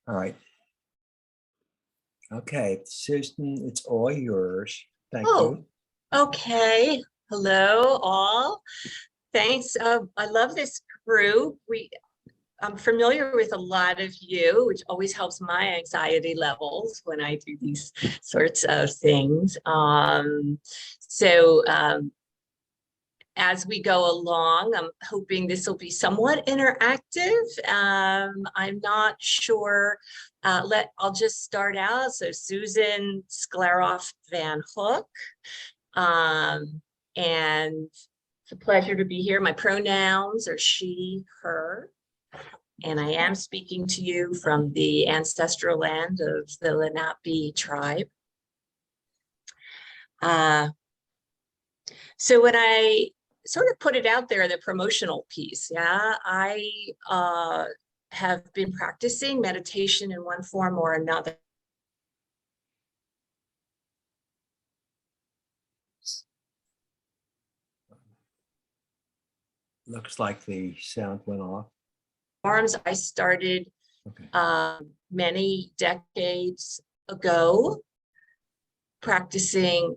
All right. Okay, Susan, it's all yours. Thank you. Okay. Hello, all. Thanks. I love this group. I'm familiar with a lot of you, which always helps my anxiety levels when I do these sorts of things. As we go along, I'm hoping this will be somewhat interactive. I'm not sure. I'll just start out. So Susan Sklaroff-Van Hook. And it's a pleasure to be here. My pronouns are she, her. And I am speaking to you from the ancestral land of the Lenape tribe. So when I sort of put it out there, the promotional piece, I have been practicing meditation in one form or another. Looks like the sound went off. I started many decades ago practicing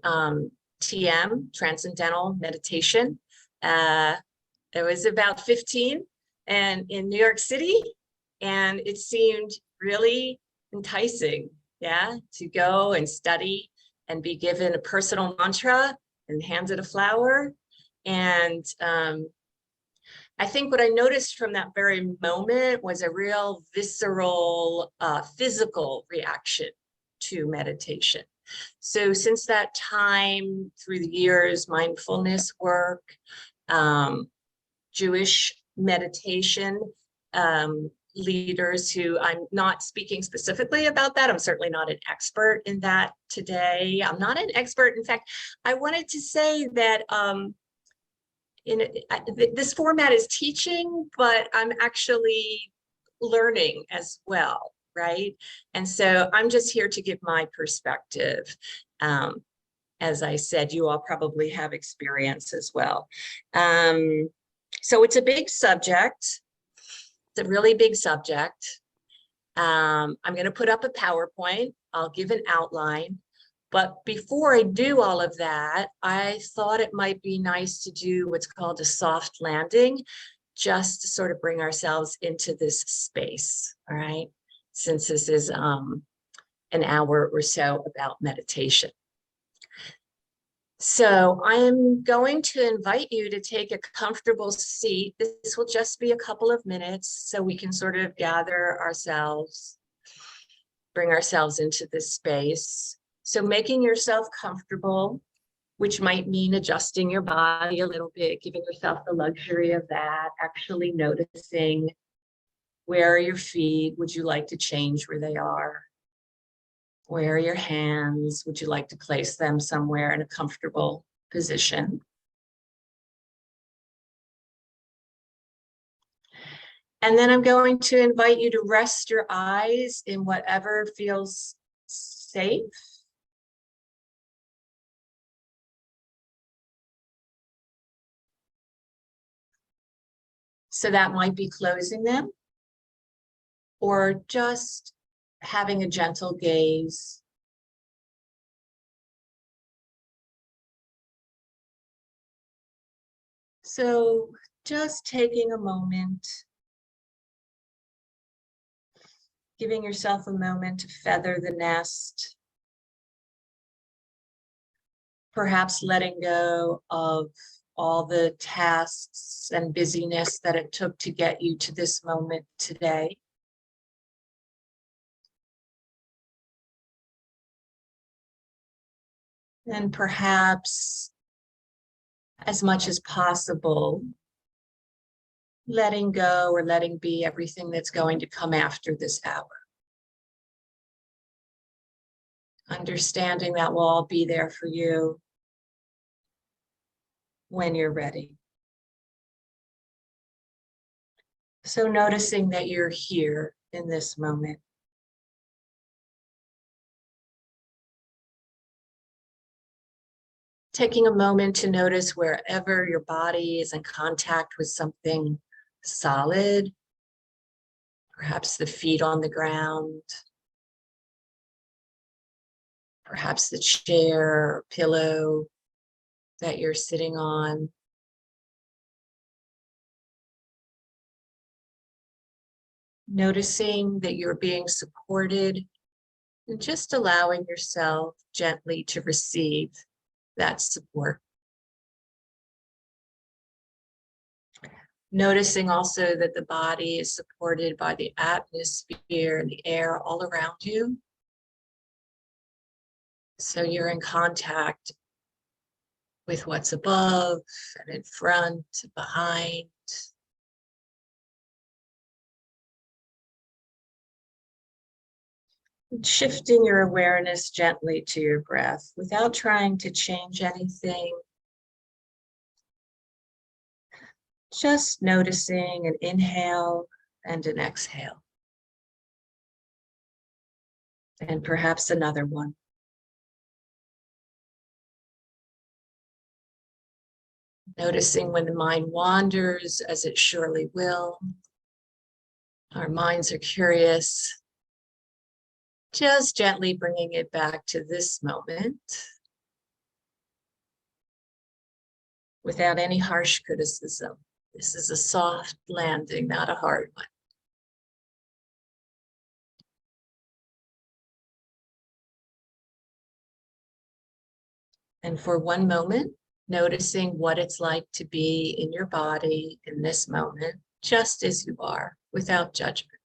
TM, transcendental meditation. It was about 15 and in New York City, and it seemed really enticing, to go and study and be given a personal mantra and handed a flower. And I think what I noticed from that very moment was a real visceral, physical reaction to meditation. So since that time, through the years, mindfulness work, Jewish meditation leaders who, I'm not speaking specifically about that. I'm certainly not an expert in that today. I'm not an expert. In fact, I wanted to say that this format is teaching, but I'm actually learning as well, right? And so I'm just here to give my perspective. As I said, you all probably have experience as well. So it's a big subject. It's a really big subject. I'm going to put up a PowerPoint. I'll give an outline. But before I do all of that, I thought it might be nice to do what's called a soft landing, just to sort of bring ourselves into this space, all right? Since this is an hour or so about meditation. So I am going to invite you to take a comfortable seat. This will just be a couple of minutes so we can sort of gather ourselves, bring ourselves into this space. So making yourself comfortable, which might mean adjusting your body a little bit, giving yourself the luxury of that, actually noticing where are your feet, would you like to change where they are? Where are your hands? Would you like to place them somewhere in a comfortable position? And then I'm going to invite you to rest your eyes in whatever feels safe. So that might be closing them or just having a gentle gaze. So just taking a moment, giving yourself a moment to feather the nest, perhaps letting go of all the tasks and busyness that it took to get you to this moment today. And perhaps, as much as possible, letting go or letting be everything that's going to come after this hour. Understanding that will all be there for you when you're ready. So noticing that you're here in this moment. Taking a moment to notice wherever your body is in contact with something solid Perhaps the feet on the ground, perhaps the chair or pillow that you're sitting on. Noticing that you're being supported and just allowing yourself gently to receive that support. Noticing also that the body is supported by the atmosphere and the air all around you. So you're in contact with what's above and in front, behind. Shifting your awareness gently to your breath without trying to change anything. Just noticing an inhale and an exhale. And perhaps another one. Noticing when the mind wanders, as it surely will. Our minds are curious. Just gently bringing it back to this moment without any harsh criticism. This is a soft landing, not a hard one. And for one moment, noticing what it's like to be in your body in this moment, just as you are, without judgment.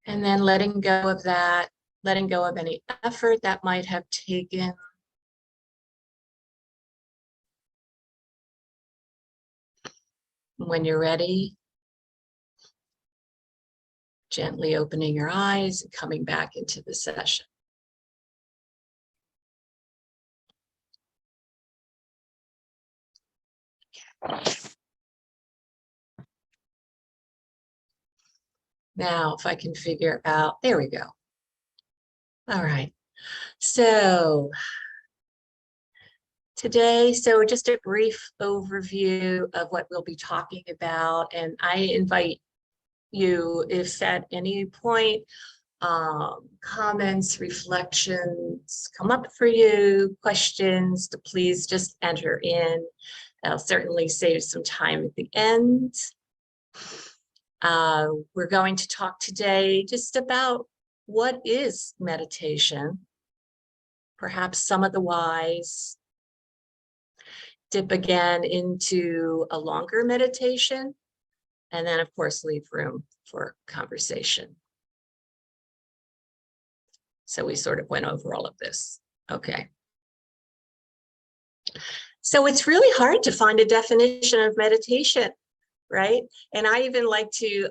And then letting go of that, letting go of any effort that might have taken. When you're ready, gently opening your eyes and coming back into the session. Now, if I can figure out, there we go. All right. So today, just a brief overview of what we'll be talking about. And I invite you, if at any point comments, reflections come up for you, questions, to please just enter in. I'll certainly save some time at the end. We're going to talk today just about what is meditation, perhaps some of the whys, dip again into a longer meditation, and then of course leave room for conversation. So we sort of went over all of this. Okay. So it's really hard to find a definition of meditation, right? And I even like to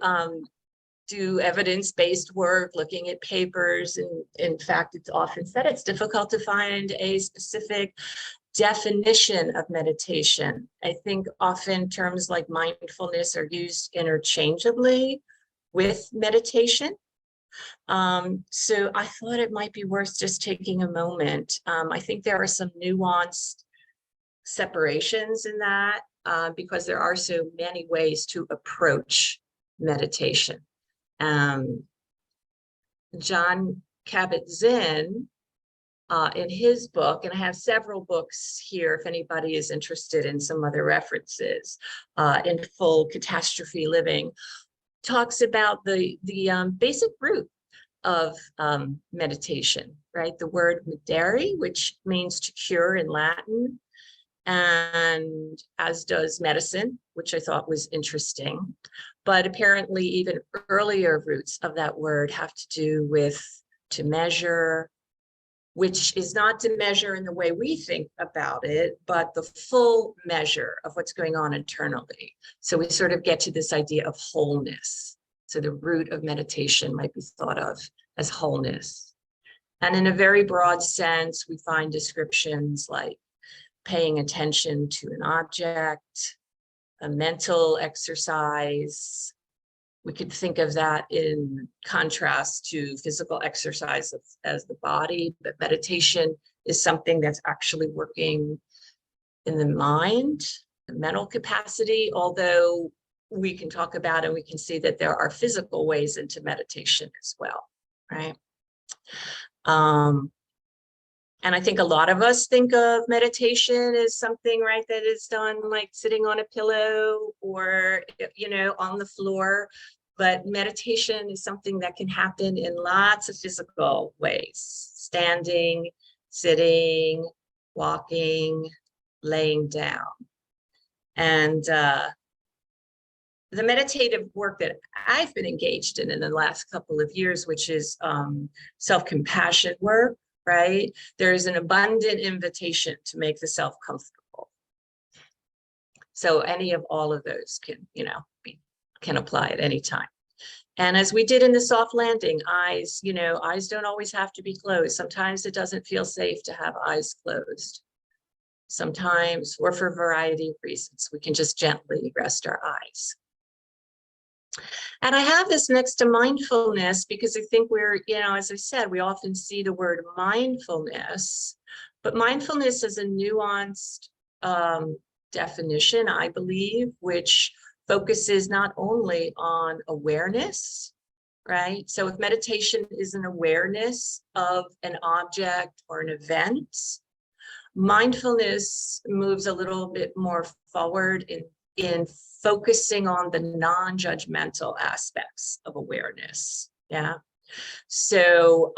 do evidence-based work, looking at papers. And in fact, it's often said it's difficult to find a specific definition of meditation. I think often terms like mindfulness are used interchangeably with meditation. So I thought it might be worth just taking a moment. I think there are some nuanced separations in that because there are so many ways to approach meditation. John Kabat-Zinn, in his book, and I have several books here if anybody is interested in some other references, in Full Catastrophe Living, talks about the basic root of meditation, right? The word medere, which means to cure in Latin, and as does medicine, which I thought was interesting. But apparently even earlier roots of that word have to do with to measure, which is not to measure in the way we think about it, but the full measure of what's going on internally. So we sort of get to this idea of wholeness. So the root of meditation might be thought of as wholeness. And in a very broad sense, we find descriptions like paying attention to an object, a mental exercise, We could think of that in contrast to physical exercise as the body, but meditation is something that's actually working in the mind, the mental capacity, although we can talk about and we can see that there are physical ways into meditation as well, right? And I think a lot of us think of meditation as something, right, that is done like sitting on a pillow or, you know, on the floor. But meditation is something that can happen in lots of physical ways: standing, sitting, walking, laying down. And the meditative work that I've been engaged in the last couple of years, which is self-compassion work, right? There is an abundant invitation to make the self comfortable. So any of all of those can, you know, can apply at any time. And as we did in the soft landing, eyes, you know, eyes don't always have to be closed. Sometimes it doesn't feel safe to have eyes closed. Sometimes, or for a variety of reasons, we can just gently rest our eyes. And I have this next to mindfulness because I think we're, you know, as I said, we often see the word mindfulness, but mindfulness is a nuanced definition, I believe, which focuses not only on awareness, right? So if meditation is an awareness of an object or an event, mindfulness moves a little bit more forward in focusing on the non-judgmental aspects of awareness. Yeah. So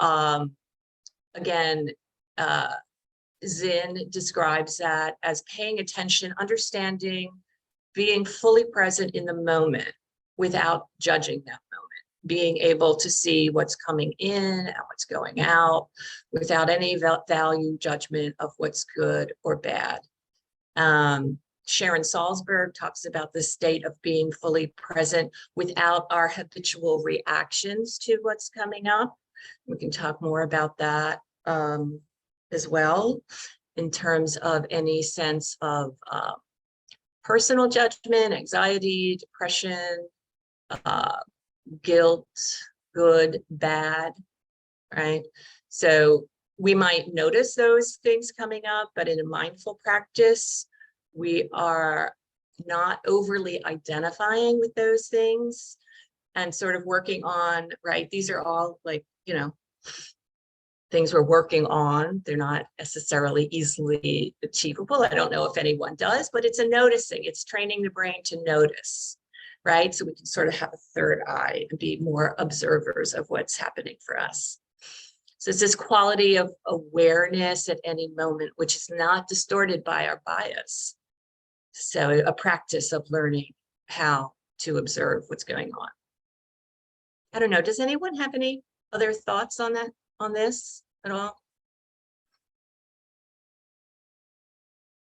again, Zen describes that as paying attention, understanding, being fully present in the moment without judging that moment, being able to see what's coming in and what's going out without any value judgment of what's good or bad. Sharon Salzberg talks about the state of being fully present without our habitual reactions to what's coming up. We can talk more about that as well, in terms of any sense of personal judgment, anxiety, depression, guilt, good, bad, right? So we might notice those things coming up, but in a mindful practice, we are not overly identifying with those things and sort of working on, right? These are all like, you know, things we're working on. They're not necessarily easily achievable. I don't know if anyone does, but it's a noticing. It's training the brain to notice, right? So we can sort of have a third eye and be more observers of what's happening for us. So it's this quality of awareness at any moment, which is not distorted by our bias. So a practice of learning how to observe what's going on. I don't know, does anyone have any other thoughts on that, on this at all?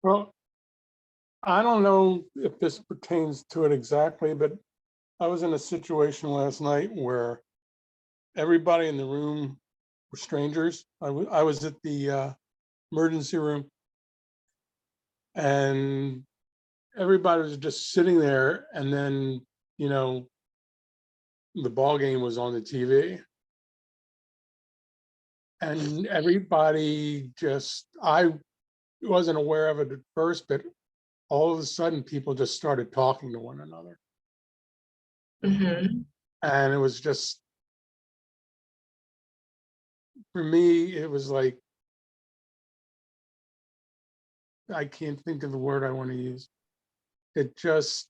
Well, I don't know if this pertains to it exactly, but I was in a situation last night where everybody in the room were strangers. I was at the emergency room, and everybody was just sitting there, and then, you know, the ball game was on the TV. And everybody just, I wasn't aware of it at first, but all of a sudden people just started talking to one another. Mm-hmm. And it was just, for me, it was like, I can't think of the word I want to use. It just,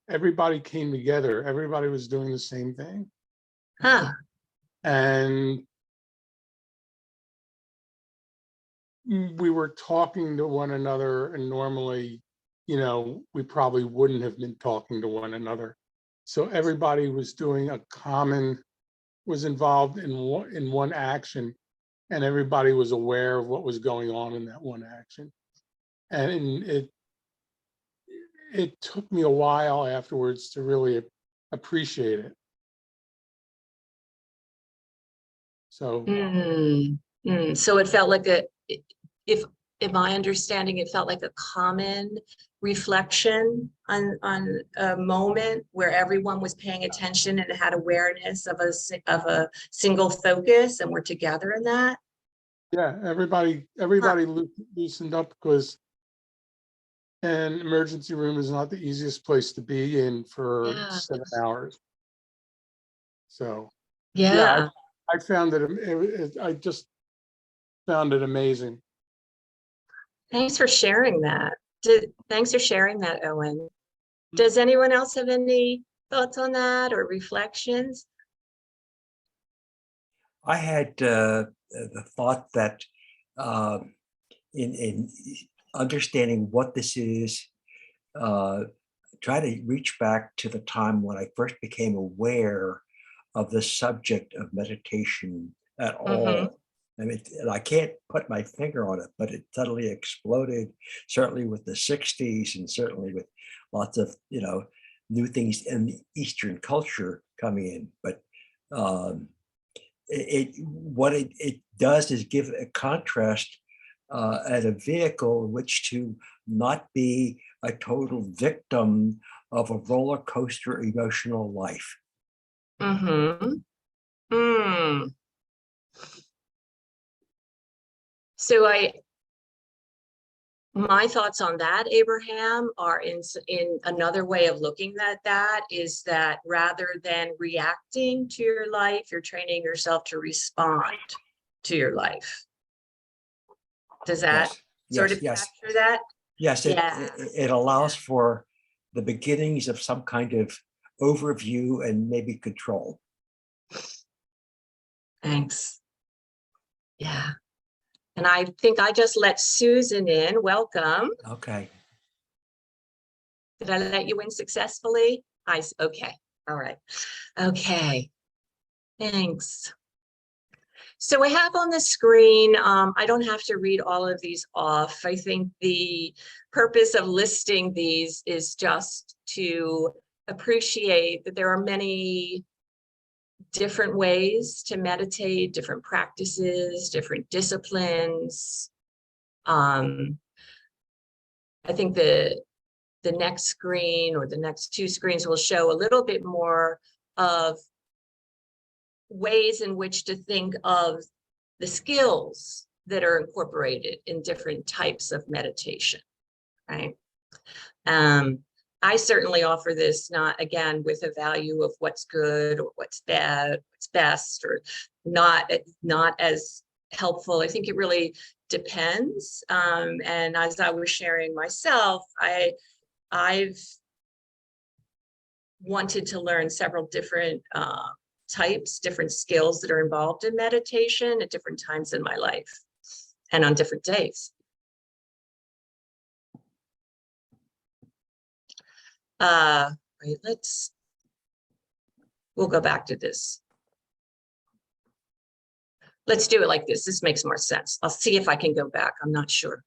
everybody came together. Everybody was doing the same thing. Huh. And we were talking to one another, and normally, you know, we probably wouldn't have been talking to one another. So everybody was doing a common, was involved in one action, and everybody was aware of what was going on in that one action. And it took me a while afterwards to really appreciate it. So So it felt like if my understanding, it felt like a common reflection on a moment where everyone was paying attention and had awareness of a single focus, and we're together in that? Yeah, everybody loosened up, because an emergency room is not the easiest place to be in for Yeah. 7 hours. So Yeah. I found I just found it amazing. Thanks for sharing that. Thanks for sharing that, Owen. Does anyone else have any thoughts on that or reflections? I had the thought that in understanding what this is, try to reach back to the time when I first became aware of the subject of meditation at all. I mean, and I can't put my finger on it, but it suddenly exploded, certainly with the 60s and certainly with lots of, new things in the Eastern culture coming in. But what it does is give a contrast and a vehicle in which to not be a total victim of a roller coaster emotional life. So my thoughts on that, Abraham, are in another way of looking at that is that rather than reacting to your life, you're training yourself to respond to your life. Does that sort of capture that? Yes, it allows for the beginnings of some kind of overview and maybe control. Thanks. Yeah. And I think I just let Susan in. Welcome. Okay. Did I let you in successfully? Okay. All right. Okay. Thanks. So I have on the screen, I don't have to read all of these off. I think the purpose of listing these is just to appreciate that there are many different ways to meditate, different practices, different disciplines. I think the next screen or the next two screens will show a little bit more of ways in which to think of the skills that are incorporated in different types of meditation, right? I certainly offer this not, again, with a value of what's good or what's bad, what's best, or not as helpful. I think it really depends. And as I was sharing myself, I've wanted to learn several different types, different skills that are involved in meditation at different times in my life and on different days. Right, we'll go back to this. Let's do it like this. This makes more sense. I'll see if I can go back. I'm not sure.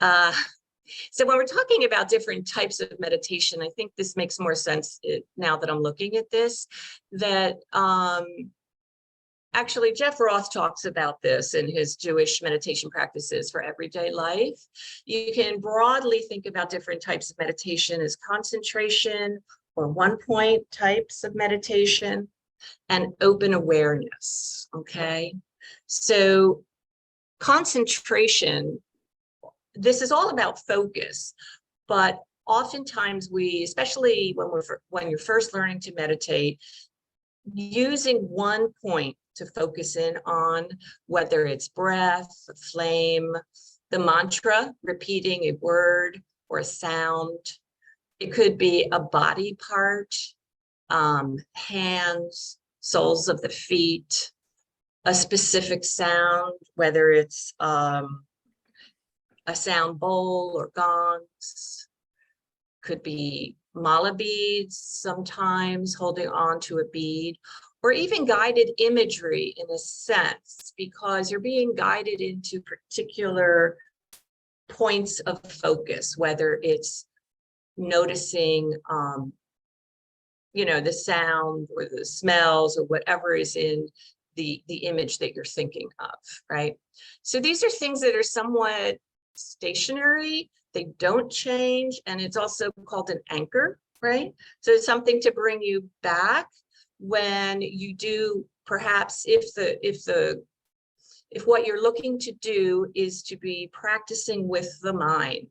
So when we're talking about different types of meditation, I think this makes more sense now that I'm looking at this, that actually Jeff Roth talks about this in his Jewish meditation practices for everyday life. You can broadly think about different types of meditation as concentration or one point types of meditation and open awareness, okay? So concentration, this is all about focus, but oftentimes we, especially when you're first learning to meditate, using one point to focus in on, whether it's breath, a flame, the mantra, repeating a word or a sound. It could be a body part, hands, soles of the feet, a specific sound, whether it's a sound bowl or gongs, could be mala beads, sometimes holding on to a bead, or even guided imagery in a sense, because you're being guided into particular points of focus, whether it's noticing, the sound or the smells or whatever is in the image that you're thinking of, right? So these are things that are somewhat stationary. they don't change. And it's also called an anchor, right? So it's something to bring you back when you do, perhaps if what you're looking to do is to be practicing with the mind,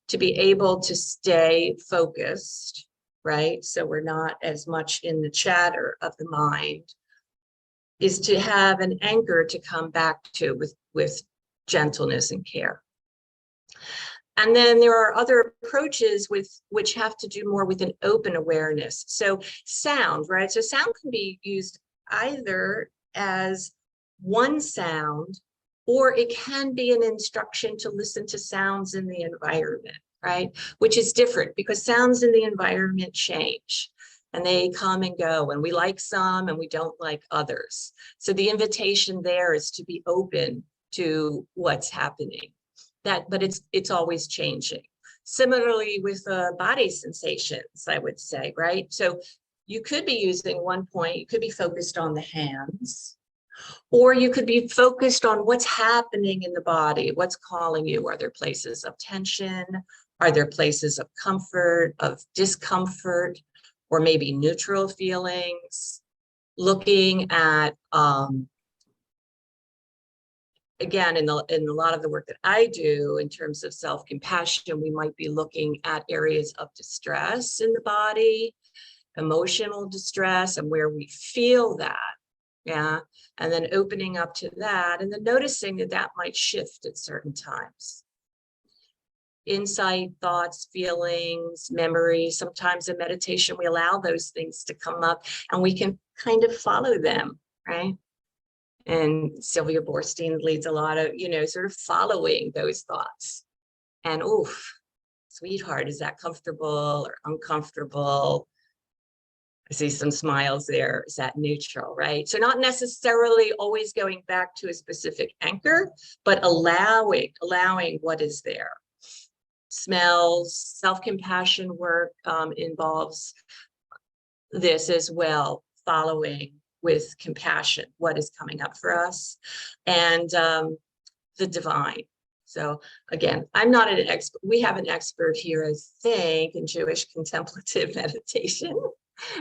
to be able to stay focused, right? So we're not as much in the chatter of the mind, is to have an anchor to come back to with gentleness and care. And then there are other approaches which have to do more with an open awareness. So sound, right? So sound can be used either as one sound, or it can be an instruction to listen to sounds in the environment, right? Which is different because sounds in the environment change and they come and go, and we like some and we don't like others. So the invitation there is to be open to what's happening. But it's always changing. Similarly with body sensations, I would say, right? So you could be using one point, you could be focused on the hands, or you could be focused on what's happening in the body, what's calling you. Are there places of tension? Are there places of comfort, of discomfort, or maybe neutral feelings? Looking at, again, in a lot of the work that I do in terms of self-compassion, we might be looking at areas of distress in the body, emotional distress, and where we feel that, yeah, and then opening up to that, and then noticing that that might shift at certain times. Insight, thoughts, feelings, memories. Sometimes in meditation, we allow those things to come up and we can kind of follow them, right? And Sylvia Boorstein leads a lot of, sort of following those thoughts. And oof, sweetheart, is that comfortable or uncomfortable? I see some smiles there. Is that neutral, right? So not necessarily always going back to a specific anchor, but allowing what is there. Smells, self-compassion work involves this as well, following with compassion, what is coming up for us, and the divine. So again, I'm not an expert. We have an expert here, I think, in Jewish contemplative meditation.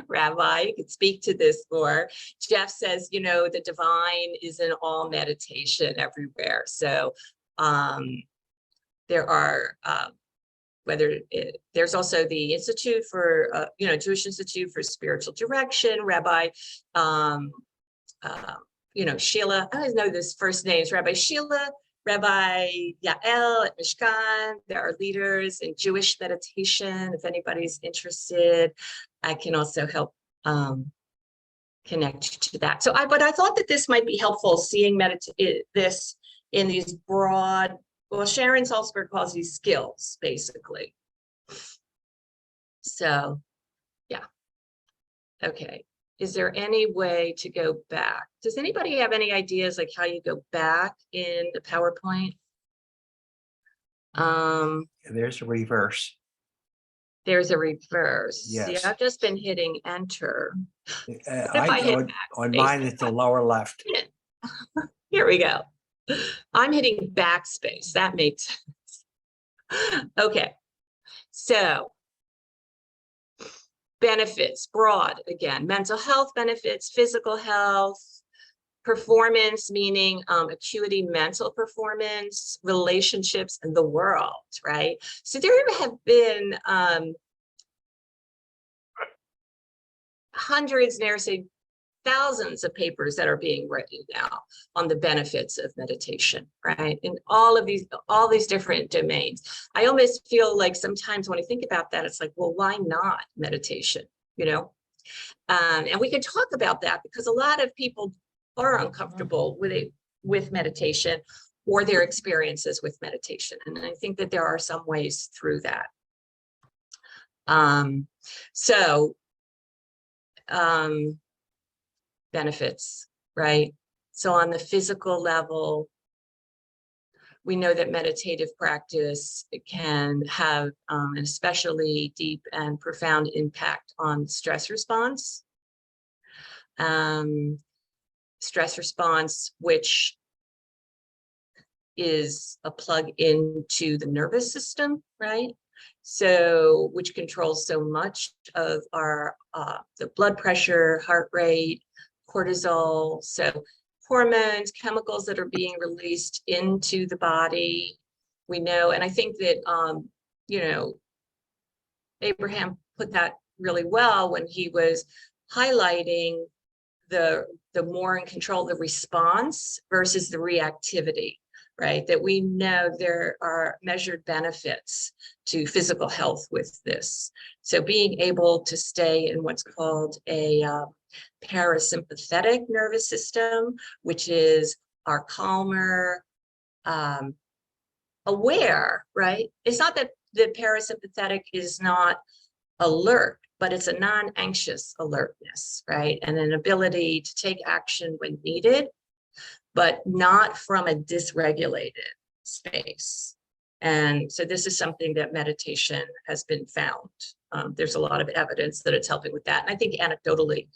Rabbi, you could speak to this more. Jeff says, the divine is in all meditation everywhere. So there are, there's also the Institute for, Jewish Institute for Spiritual Direction, Rabbi, Sheila, I always know this first names, Rabbi Sheila, Rabbi Yael at Mishkan. There are leaders in Jewish meditation. If anybody's interested, I can also help connect to that. So but I thought that this might be helpful, seeing this in these broad, well, Sharon Salzberg calls these skills, basically. So, yeah. Okay. Is there any way to go back? Does anybody have any ideas like how you go back in the PowerPoint? There's a reverse. There's a reverse. Yes. See, I've just been hitting enter. On mine, it's the lower left. Here we go. I'm hitting backspace. That makes sense. Okay. So benefits, broad, again, mental health benefits, physical health, performance, meaning acuity, mental performance, relationships, and the world, right? So there have been hundreds, dare say thousands of papers that are being written now on the benefits of meditation, right? In all these different domains. I almost feel like sometimes when I think about that, it's like, well, why not meditation, and we can talk about that because a lot of people are uncomfortable with meditation or their experiences with meditation. And I think that there are some ways through that. Benefits, right? So on the physical level, we know that meditative practice can have an especially deep and profound impact on stress response. Stress response, which is a plug into the nervous system, right? So, which controls so much of our the blood pressure, heart rate, cortisol. So hormones, chemicals that are being released into the body. We know, and I think that, you know, Abraham put that really well when he was highlighting the more in control, the response versus the reactivity, right? That we know there are measured benefits to physical health with this. So being able to stay in what's called a parasympathetic nervous system, which is our calmer, aware, right? It's not that the parasympathetic is not alert, but it's a non-anxious alertness, right? And an ability to take action when needed, but not from a dysregulated space. And so this is something that meditation has been found. There's a lot of evidence that it's helping with that. And I think anecdotally,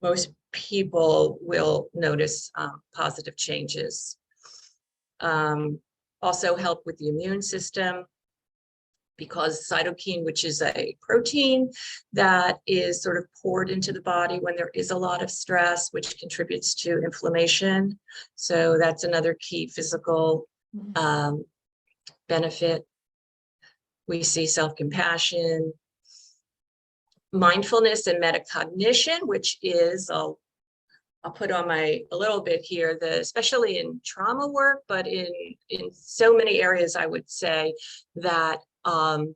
most people will notice positive changes. Also help with the immune system, because cytokine, which is a protein that is sort of poured into the body when there is a lot of stress, which contributes to inflammation. So that's another key physical benefit. We see self-compassion, mindfulness and metacognition, which is, I'll put on a little bit here, especially in trauma work, but in so many areas, I would say that the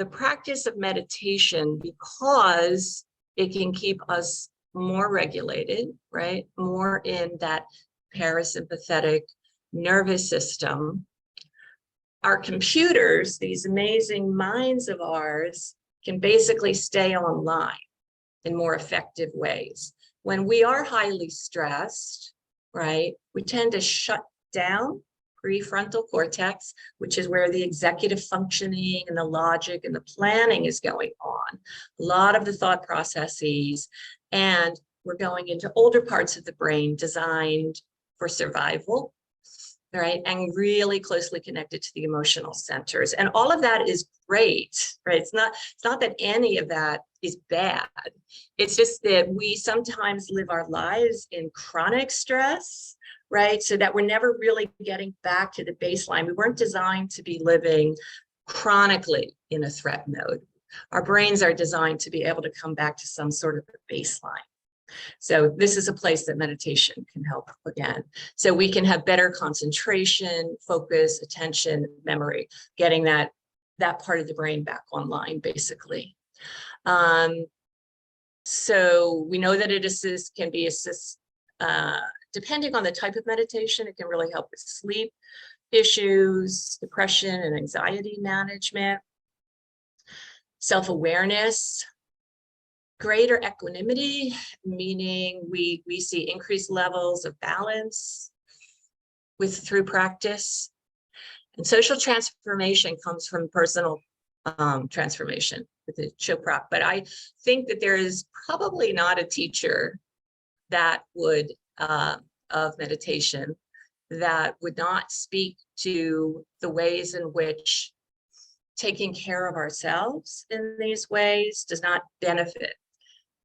practice of meditation, because it can keep us more regulated, right? More in that parasympathetic nervous system. Our computers, these amazing minds of ours, can basically stay online in more effective ways. When we are highly stressed, right, we tend to shut down prefrontal cortex, which is where the executive functioning and the logic and the planning is going on. A lot of the thought processes, and we're going into older parts of the brain designed for survival, right? And really closely connected to the emotional centers. And all of that is great, right? It's not that any of that is bad. It's just that we sometimes live our lives in chronic stress, right? So that we're never really getting back to the baseline. We weren't designed to be living chronically in a threat mode. Our brains are designed to be able to come back to some sort of a baseline. So this is a place that meditation can help again. So we can have better concentration, focus, attention, memory, getting that part of the brain back online, basically. So we know that it can be depending on the type of meditation, it can really help with sleep issues, depression and anxiety management, self-awareness, greater equanimity, meaning we see increased levels of balance through practice. And social transformation comes from personal transformation with the Chopra. But I think that there is probably not a teacher that would of meditation that would not speak to the ways in which taking care of ourselves in these ways does not benefit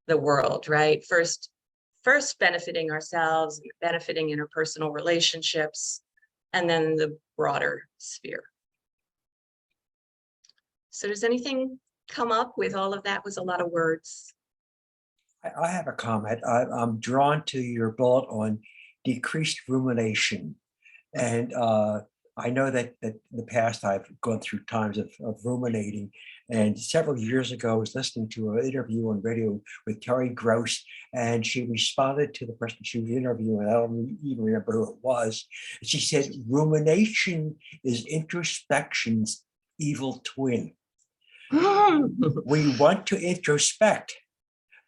the world, right? First benefiting ourselves, benefiting interpersonal relationships, and then the broader sphere. So does anything come up with all of that? Was a lot of words. I have a comment. I'm drawn to your bullet on decreased rumination. And I know that in the past I've gone through times of ruminating. And several years ago, I was listening to an interview on radio with Terry Gross, and she responded to the person she was interviewing. I don't even remember who it was. She said, rumination is introspection's evil twin. We want to introspect,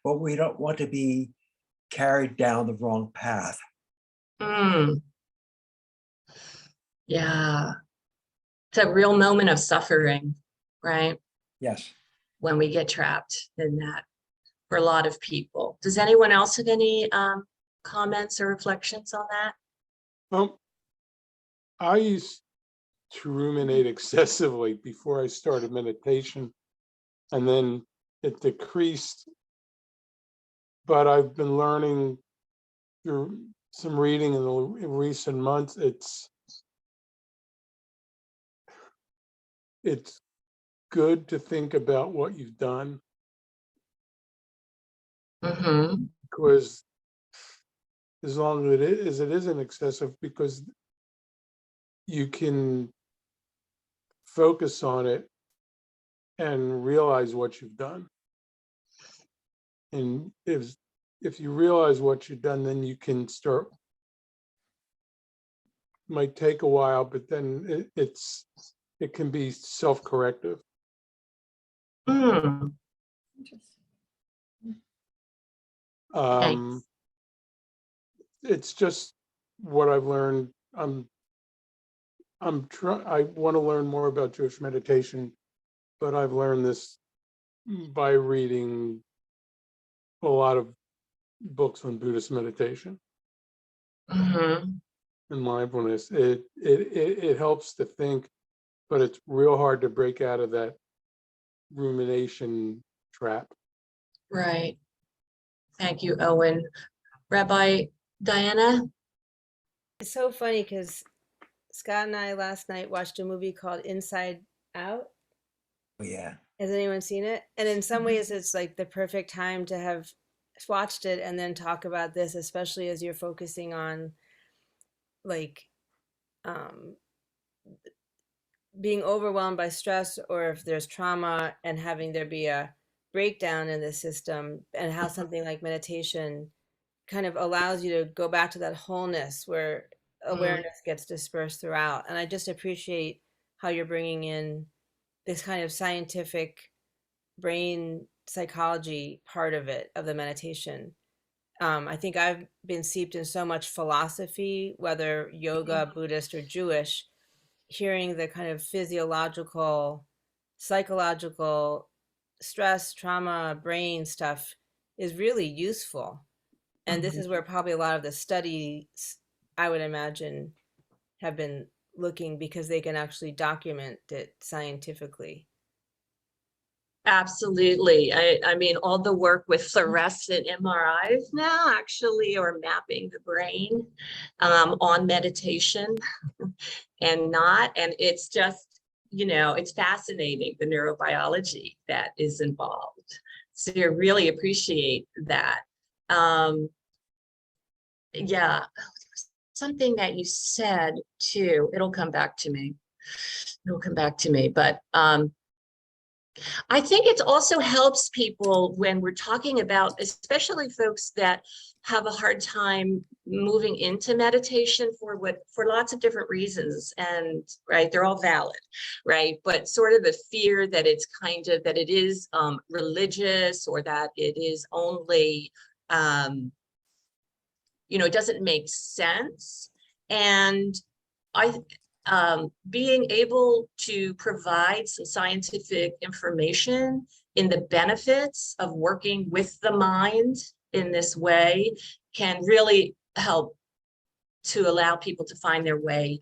but we don't want to be carried down the wrong path. Yeah, it's a real moment of suffering, right? Yes. When we get trapped in that for a lot of people. Does anyone else have any comments or reflections on that? Well, I used to ruminate excessively before I started meditation, and then it decreased. But I've been learning through some reading in the recent months, it's good to think about what you've done, Mm-hmm. because as long as it isn't excessive, because you can focus on it and realize what you've done. And if you realize what you've done, then you can start. Might take a while, but then it can be self-corrective. Mm. Thanks. It's just what I've learned. I want to learn more about Jewish meditation, but I've learned this by reading a lot of books on Buddhist meditation Mm-hmm. and mindfulness. It helps to think, but it's real hard to break out of that rumination trap. Right. Thank you, Owen. Rabbi Diana? It's so funny because Scott and I last night watched a movie called Inside Out. Oh, yeah. Has anyone seen it? And in some ways, it's like the perfect time to have watched it and then talk about this, especially as you're focusing on like being overwhelmed by stress, or if there's trauma and having there be a breakdown in the system, and how something like meditation kind of allows you to go back to that wholeness where awareness gets dispersed throughout. And I just appreciate how you're bringing in this kind of scientific brain psychology part of it, of the meditation. I think I've been steeped in so much philosophy, whether yoga, Buddhist, or Jewish, hearing the kind of physiological, psychological stress, trauma, brain stuff is really useful. And this is where probably a lot of the studies, I would imagine, have been looking, because they can actually document it scientifically. Absolutely. I mean, all the work with fluorescent MRIs now actually are mapping the brain on meditation and not. And it's just, it's fascinating, the neurobiology that is involved. So I really appreciate that. Yeah, there was something that you said too. It'll come back to me. But I think it also helps people when we're talking about, especially folks that have a hard time moving into meditation for lots of different reasons, and right, they're all valid, right? But sort of the fear that it's that it is religious, or that it is only, it doesn't make sense. And being able to provide some scientific information in the benefits of working with the mind in this way can really help to allow people to find their way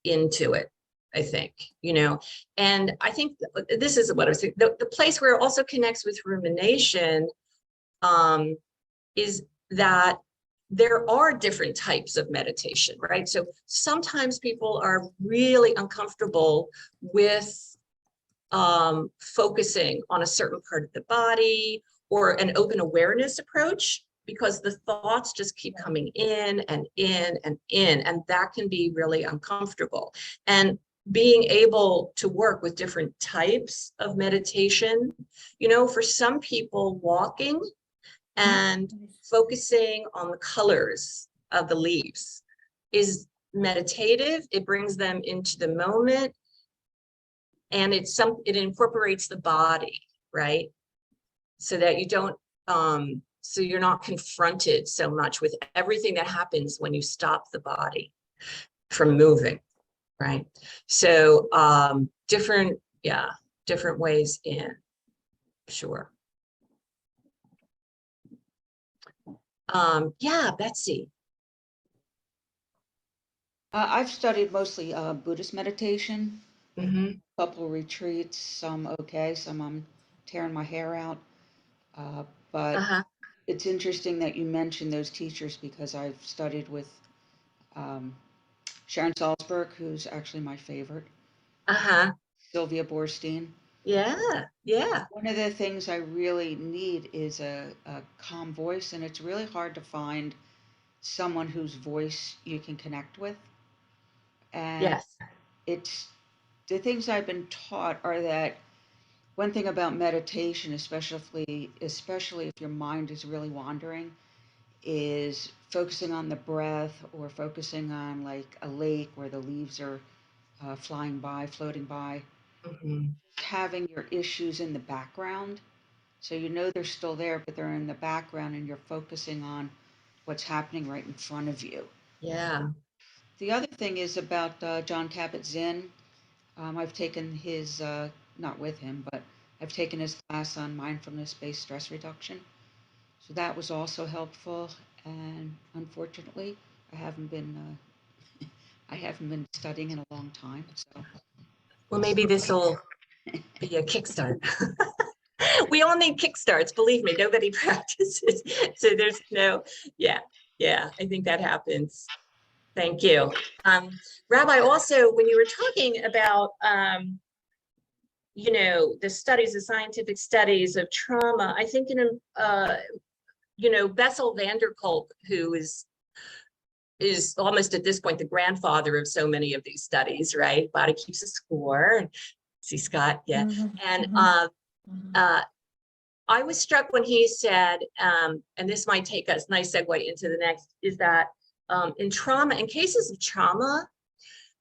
into it, I think, and I think this is what I was saying. The place where it also connects with rumination is that there are different types of meditation, right? So sometimes people are really uncomfortable with focusing on a certain part of the body, or an open awareness approach, because the thoughts just keep coming in and in and in, and that can be really uncomfortable. And being able to work with different types of meditation, for some people, walking and focusing on the colors of the leaves is meditative. It brings them into the moment, and it incorporates the body, right? So that you don't, so you're not confronted so much with everything that happens when you stop the body from moving, right? So different ways in, sure. Yeah, Betsy. I've studied mostly Buddhist meditation, Mm-hmm. couple retreats, some okay, some I'm tearing my hair out. But Uh-huh. it's interesting that you mentioned those teachers because I've studied with um, Sharon Salzberg, who's actually my favorite, Uh-huh. Sylvia Boorstein. Yeah. Yeah. One of the things I really need is a calm voice, and it's really hard to find someone whose voice you can connect with. And Yes. it's the things I've been taught are that one thing about meditation, especially if your mind is really wandering, is focusing on the breath or focusing on like a lake where the leaves are flying by, floating by, Mm-hmm. having your issues in the background. So you know they're still there, but they're in the background and you're focusing on what's happening right in front of you. Yeah. The other thing is about John Kabat-Zinn. I've taken his, not with him, but I've taken his class on mindfulness-based stress reduction. So that was also helpful. And unfortunately, I haven't been, I haven't been studying in a long time. So Well, maybe this will be a kickstart. We all need kickstarts, believe me, nobody practices. So there's no, yeah, yeah, I think that happens. Thank you. Rabbi, also, when you were talking about, the studies, the scientific studies of trauma, I think Bessel van der Kolk, who is almost at this point the grandfather of so many of these studies, right? Body keeps a score. See Scott, yeah. And I was struck when he said, and this might take us, nice segue into the next, is that in cases of trauma,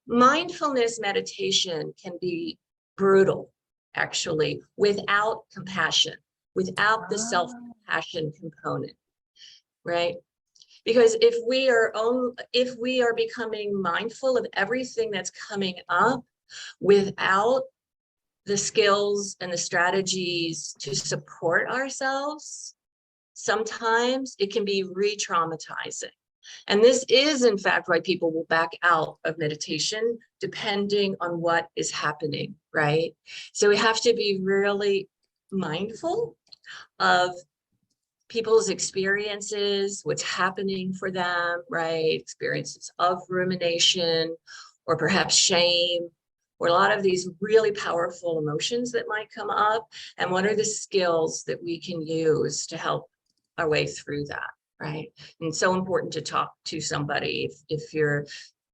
mindfulness meditation can be brutal, actually, without compassion, without the self-compassion component, right? Because if we are becoming mindful of everything that's coming up without the skills and the strategies to support ourselves, sometimes it can be re-traumatizing. And this is, in fact, why people will back out of meditation, depending on what is happening, right? So we have to be really mindful of people's experiences, what's happening for them, right? Experiences of rumination, or perhaps shame, or a lot of these really powerful emotions that might come up. And what are the skills that we can use to help our way through that, right? And it's so important to talk to somebody if you're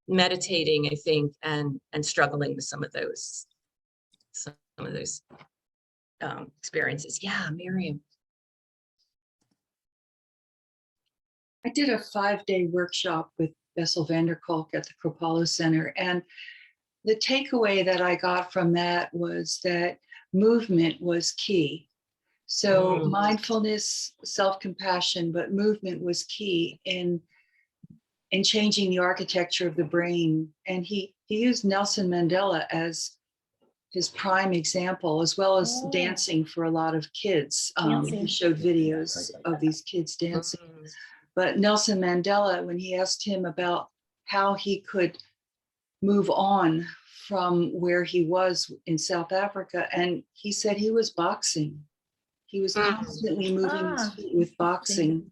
meditating, I think, and struggling with some of those experiences. Yeah, Miriam. I did a 5-day workshop with Bessel van der Kolk at the Kropalo Center. And the takeaway that I got from that was that movement was key. So mindfulness, self-compassion, but movement was key in changing the architecture of the brain. And he used Nelson Mandela as his prime example, as well as dancing for a lot of kids. He showed videos of these kids dancing. But Nelson Mandela, when he asked him about how he could move on from where he was in South Africa, and he said he was boxing. He was constantly moving his feet with boxing.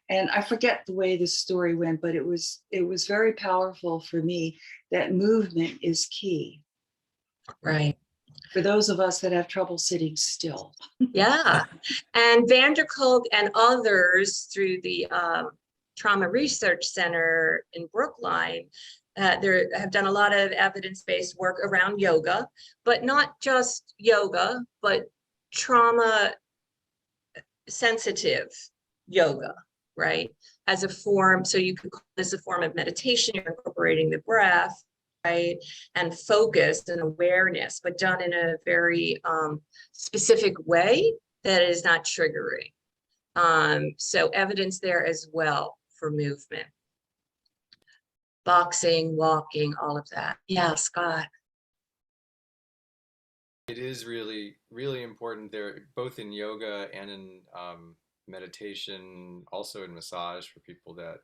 And I forget the way the story went, but it was very powerful for me that movement is key. Right. For those of us that have trouble sitting still. Yeah. And van der Kolk and others through the Trauma Research Center in Brookline, there have done a lot of evidence-based work around yoga, but not just yoga, but trauma sensitive yoga, right? As a form, so you could call this a form of meditation, you're incorporating the breath, right? And focus and awareness, but done in a very specific way that is not triggering. So evidence there as well for movement. Boxing, walking, all of that. Yeah, Scott. It is really, really important there, both in yoga and in meditation, also in massage for people that,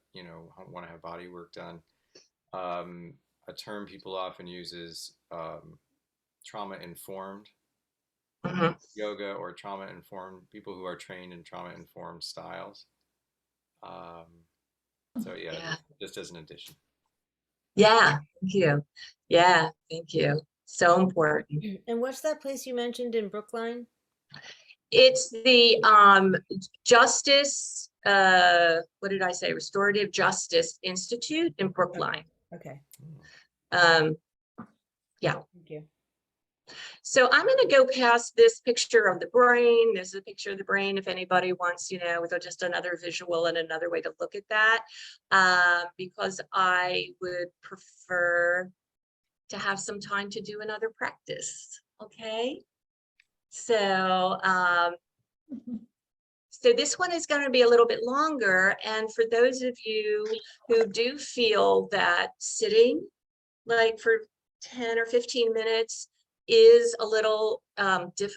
want to have body work done. A term people often use is trauma-informed Mhm. yoga, or trauma-informed, people who are trained in trauma-informed styles. So yeah, Yeah. just as an addition. Yeah, thank you. Yeah, thank you. So important. And what's that place you mentioned in Brookline? It's the Justice, what did I say? Restorative Justice Institute in Brookline. Okay. Um, yeah. Thank you. So I'm going to go past this picture of the brain. There's a picture of the brain if anybody wants, with just another visual and another way to look at that, because I would prefer to have some time to do another practice. Okay. So, so this one is going to be a little bit longer. And for those of you who do feel that sitting like for 10 or 15 minutes is a little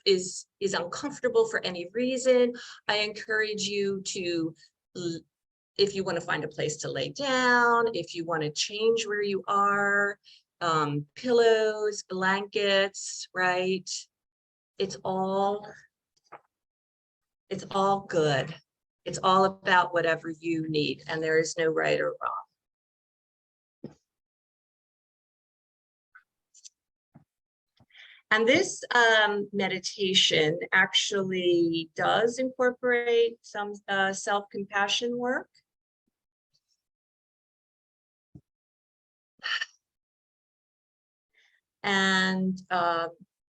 is uncomfortable for any reason, I encourage you to, if you want to find a place to lay down, if you want to change where you are, pillows, blankets, right? It's all good. It's all about whatever you need, and there is no right or wrong. And this meditation actually does incorporate some self-compassion work. And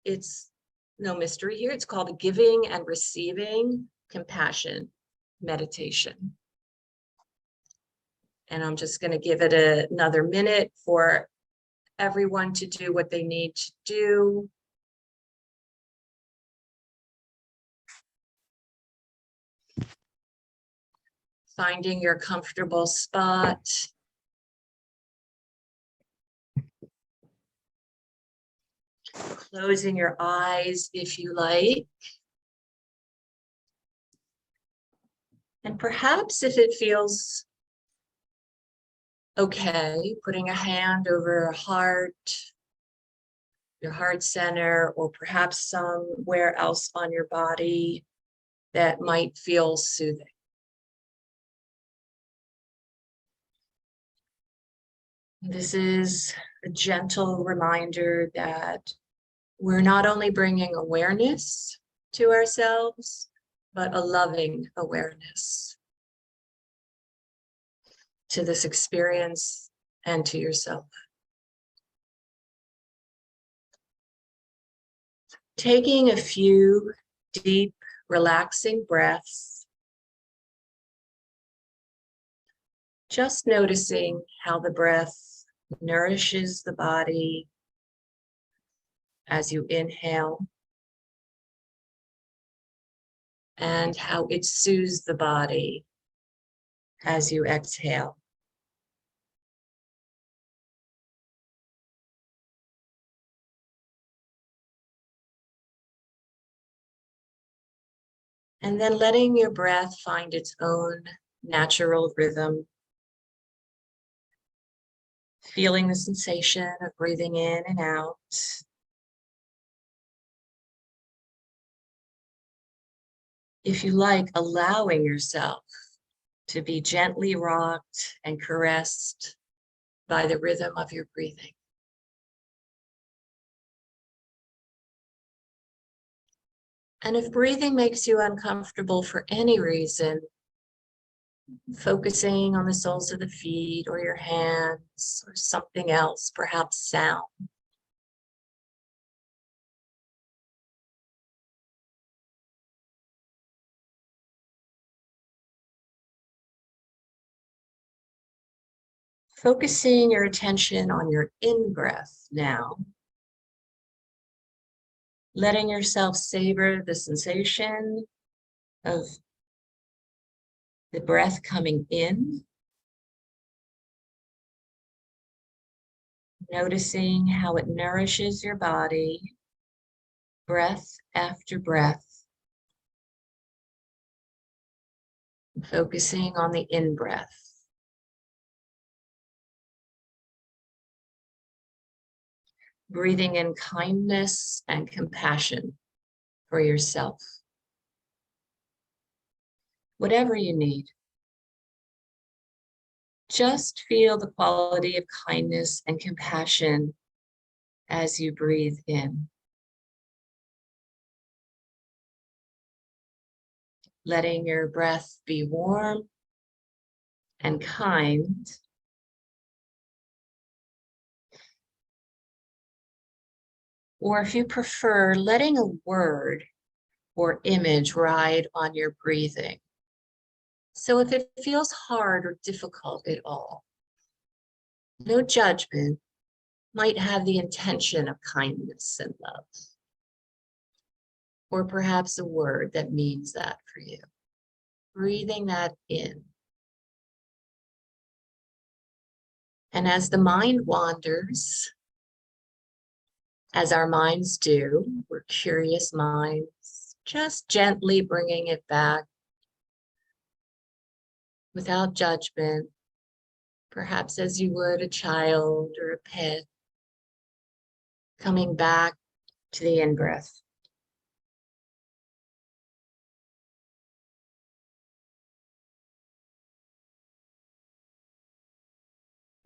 it's no mystery here. It's called Giving and Receiving Compassion Meditation. And I'm just going to give it another minute for everyone to do what they need to do. Finding your comfortable spot. Closing your eyes if you like. And perhaps if it feels okay, putting a hand over a heart, your heart center, or perhaps somewhere else on your body that might feel soothing. This is a gentle reminder that we're not only bringing awareness to ourselves, but a loving awareness to this experience and to yourself. Taking a few deep, relaxing breaths, just noticing how the breath nourishes the body as you inhale, and how it soothes the body as you exhale. And then letting your breath find its own natural rhythm. Feeling the sensation of breathing in and out. If you like, allowing yourself to be gently rocked and caressed by the rhythm of your breathing. And if breathing makes you uncomfortable for any reason, focusing on the soles of the feet or your hands or something else, perhaps sound. Focusing your attention on your in-breath now. Letting yourself savor the sensation of the breath coming in. Noticing how it nourishes your body, breath after breath. Focusing on the in-breath. breathing in kindness and compassion for yourself. Whatever you need. Just feel the quality of kindness and compassion as you breathe in. Letting your breath be warm and kind. Or if you prefer, letting a word or image ride on your breathing. So if it feels hard or difficult at all, no judgment, might have the intention of kindness and love. Or perhaps a word that means that for you. Breathing that in. And as the mind wanders, as our minds do, we're curious minds, just gently bringing it back without judgment, perhaps as you would a child or a pet, coming back to the in-breath.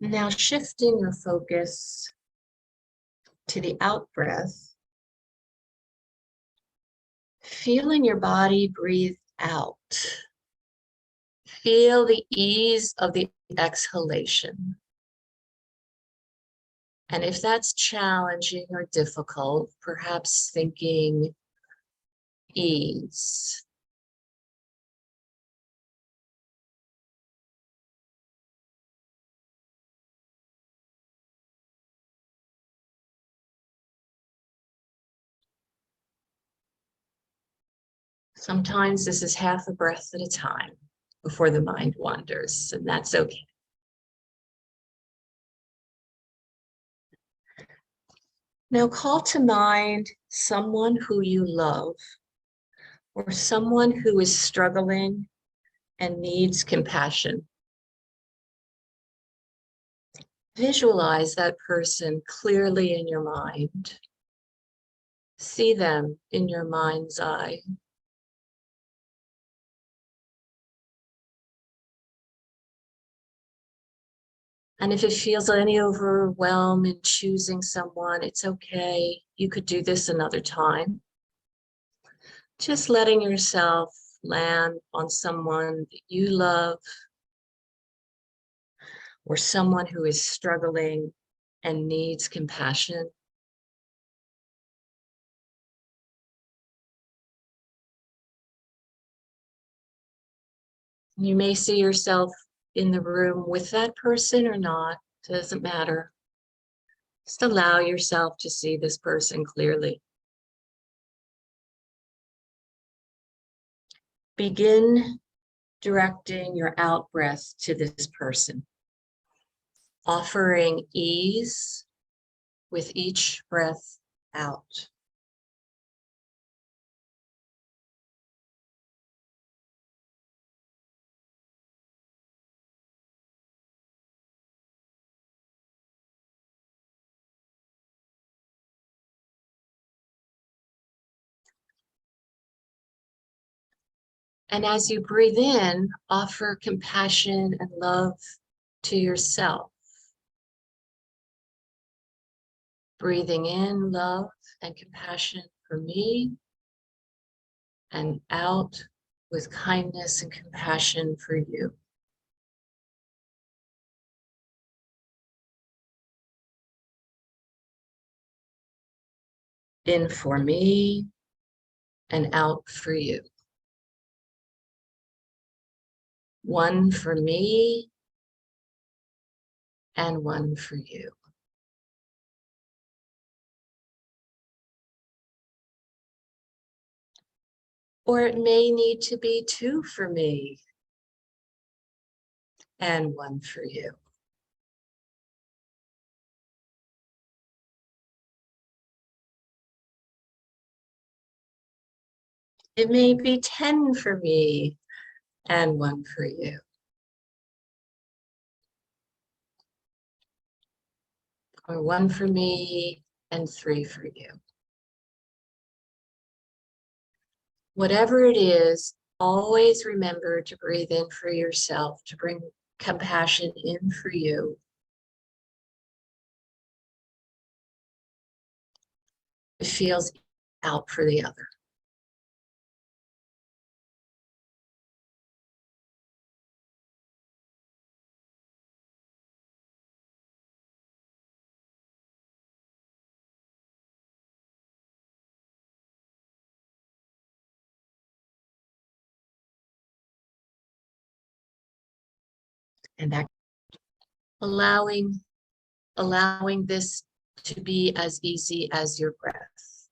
Now shifting your focus to the out-breath, feeling your body breathe out. Feel the ease of the exhalation. And if that's challenging or difficult, perhaps thinking ease. Sometimes this is half a breath at a time before the mind wanders, and that's okay. Now call to mind someone who you love or someone who is struggling and needs compassion. Visualize that person clearly in your mind. See them in your mind's eye. And if it feels any overwhelm in choosing someone, it's okay. You could do this another time. Just letting yourself land on someone that you love or someone who is struggling and needs compassion. You may see yourself in the room with that person or not, doesn't matter. Just allow yourself to see this person clearly. Begin directing your out breath to this person, offering ease with each breath out. And as you breathe in, offer compassion and love to yourself. Breathing in love and compassion for me, and out with kindness and compassion for you. In for me and out for you. One for me and one for you. Or it may need to be two for me and one for you. It may be 10 for me and one for you. Or one for me and 3 for you. Whatever it is, always remember to breathe in for yourself, to bring compassion in for you. It feels out for the other. And that allowing this to be as easy as your breath.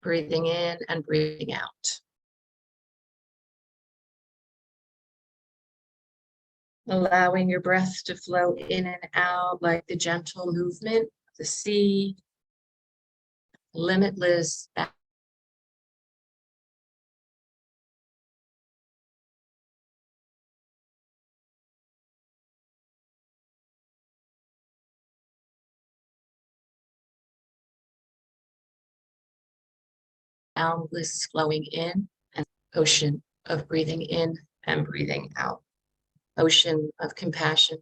Breathing in and breathing out. Allowing your breath to flow in and out like the gentle movement of the sea, limitless, boundless flowing in, and ocean of breathing in and breathing out. Ocean of compassion.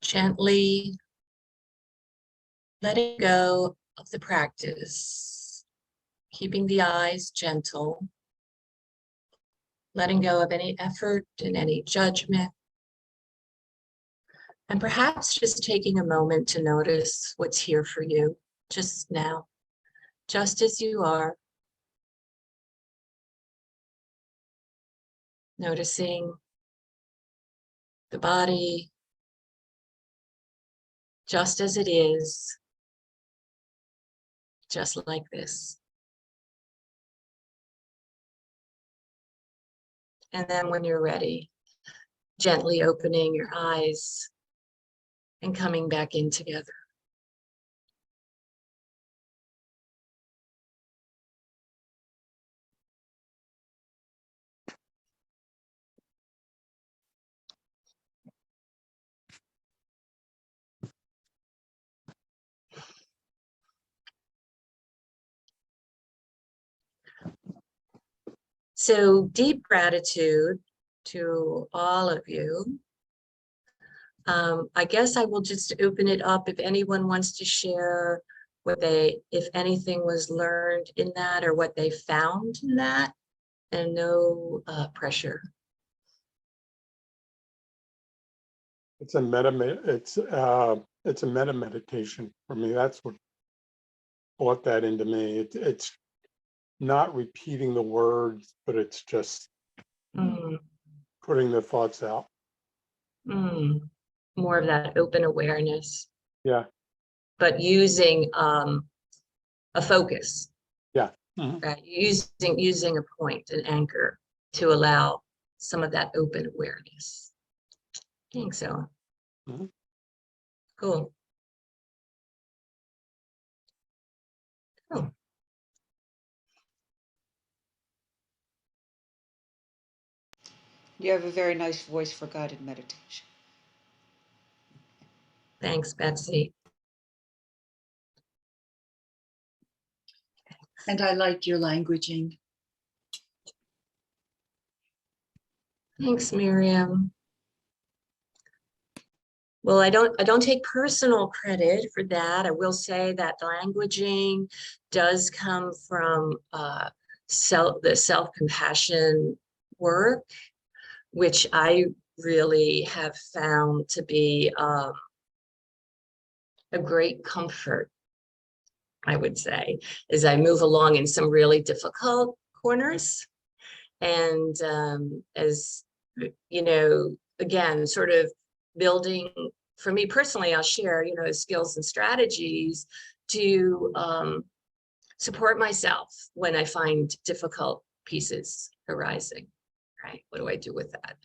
Gently letting go of the practice, keeping the eyes gentle, letting go of any effort and any judgment, and perhaps just taking a moment to notice what's here for you just now, just as you are. Noticing the body just as it is, just like this. And then when you're ready, gently opening your eyes and coming back in together. So deep gratitude to all of you. I guess I will just open it up if anyone wants to share what if anything was learned in that or what they found in that, and no pressure. It's a meta meditation for me. That's what brought that into me. It's not repeating the words, but it's just putting the thoughts out. More of that open awareness. Yeah. But using a focus. Yeah. Right. Using a point, an anchor, to allow some of that open awareness. I think so. Cool. Cool. You have a very nice voice for guided meditation. Thanks, Betsy. And I liked your languaging. Thanks, Miriam. Well, I don't take personal credit for that. I will say that languaging does come from the self-compassion work, which I really have found to be a great comfort, I would say, as I move along in some really difficult corners. And as you know, again, sort of building, for me personally, I'll share, skills and strategies to support myself when I find difficult pieces arising, right? What do I do with that?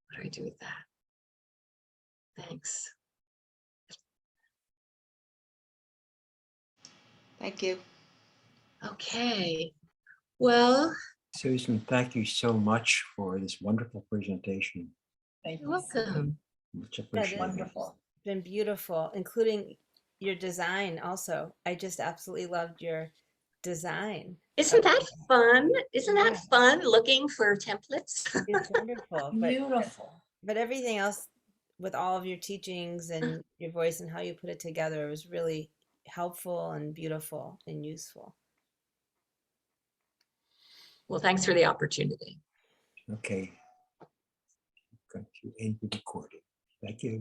What do I do with that? Thanks. Thank you. Okay. Well, Susan, thank you so much for this wonderful presentation. Thank you're welcome. Much Yeah, appreciated. Wonderful. been beautiful, including your design also. I just absolutely loved your design. Isn't that fun? Isn't that Yeah. fun looking for templates? It's wonderful. Beautiful. But everything else with all of your teachings and your voice and how you put it together was really helpful and beautiful and useful. Well, thanks for the opportunity. Okay. Going to end the recording. Thank you.